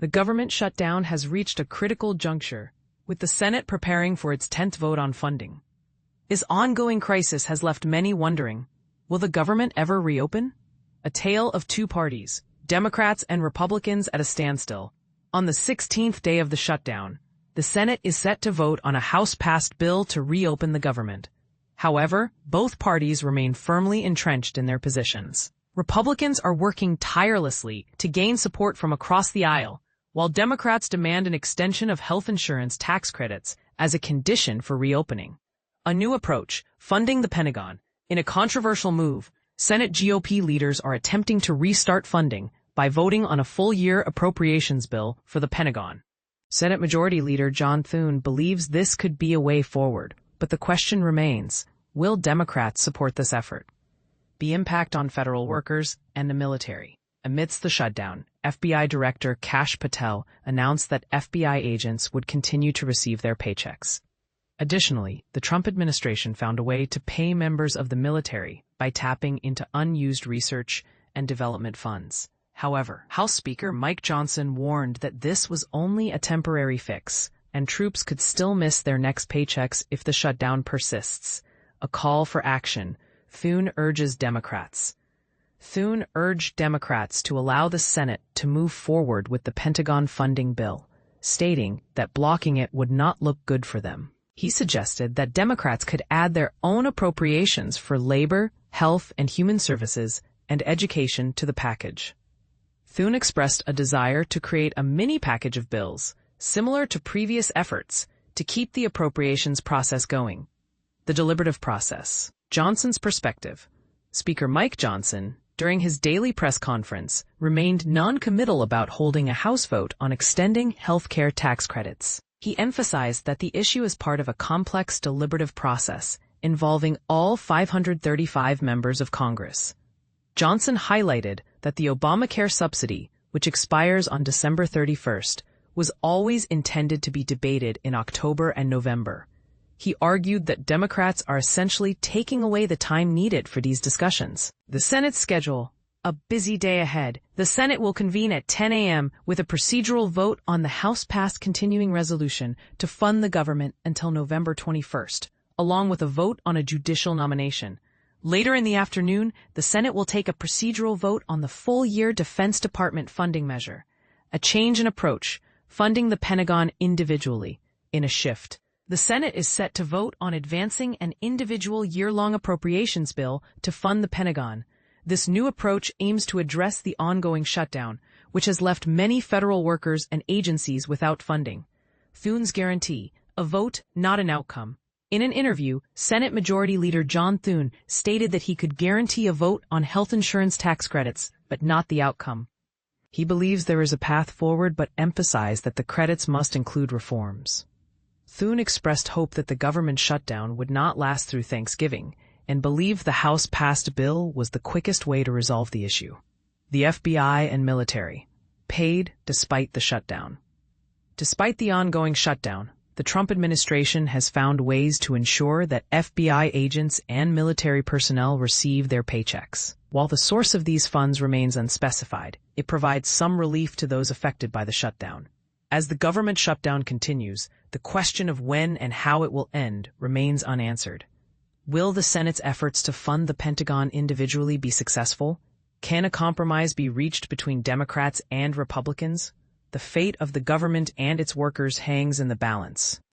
The government shutdown has reached a critical juncture, with the Senate preparing for its 10th vote on funding. This ongoing crisis has left many wondering, will the government ever reopen? A tale of two parties, Democrats and Republicans at a standstill. On the 16th day of the shutdown, the Senate is set to vote on a House-passed bill to reopen the government. However, both parties remain firmly entrenched in their positions. Republicans are working tirelessly to gain support from across the aisle, while Democrats demand an extension of health insurance tax credits as a condition for reopening. A new approach, funding the Pentagon. In a controversial move, Senate GOP leaders are attempting to restart funding by voting on a full-year appropriations bill for the Pentagon. Senate Majority Leader John Thune believes this could be a way forward, but the question remains, will Democrats support this effort? The impact on federal workers and the military. Amidst the shutdown, FBI Director Kash Patel announced that FBI agents would continue to receive their paychecks. Additionally, the Trump administration found a way to pay members of the military by tapping into unused research and development funds. However, House Speaker Mike Johnson warned that this was only a temporary fix, and troops could still miss their next paychecks if the shutdown persists. A call for action. Thune urges Democrats. Thune urged Democrats to allow the Senate to move forward with the Pentagon funding bill, stating that blocking it would not look good for them. He suggested that Democrats could add their own appropriations for labor, health and human services, and education to the package. Thune expressed a desire to create a mini package of bills, similar to previous efforts, to keep the appropriations process going. The deliberative process. Johnson's perspective. Speaker Mike Johnson, during his daily press conference, remained non-committal about holding a House vote on extending health care tax credits. He emphasized that the issue is part of a complex deliberative process involving all 535 members of Congress. Johnson highlighted that the Obamacare subsidy, which expires on December 31st, was always intended to be debated in October and November. He argued that Democrats are essentially taking away the time needed for these discussions. The Senate's schedule. A busy day ahead. The Senate will convene at 10 a.m. with a procedural vote on the House-passed continuing resolution to fund the government until November 21st, along with a vote on a judicial nomination. Later in the afternoon, the Senate will take a procedural vote on the full-year Defense Department funding measure, a change in approach, funding the Pentagon individually, in a shift. The Senate is set to vote on advancing an individual year-long appropriations bill to fund the Pentagon. This new approach aims to address the ongoing shutdown, which has left many federal workers and agencies without funding. Thune's guarantee, a vote, not an outcome. In an interview, Senate Majority Leader John Thune stated that he could guarantee a vote on health insurance tax credits, but not the outcome. He believes there is a path forward but emphasized that the credits must include reforms. Thune expressed hope that the government shutdown would not last through Thanksgiving and believed the House-passed bill was the quickest way to resolve the issue. The FBI and military. Paid despite the shutdown. Despite the ongoing shutdown, the Trump administration has found ways to ensure that FBI agents and military personnel receive their paychecks. While the source of these funds remains unspecified, it provides some relief to those affected by the shutdown. As the government shutdown continues, the question of when and how it will end remains unanswered. Will the Senate's efforts to fund the Pentagon individually be successful? Can a compromise be reached between Democrats and Republicans? The fate of the government and its workers hangs in the balance.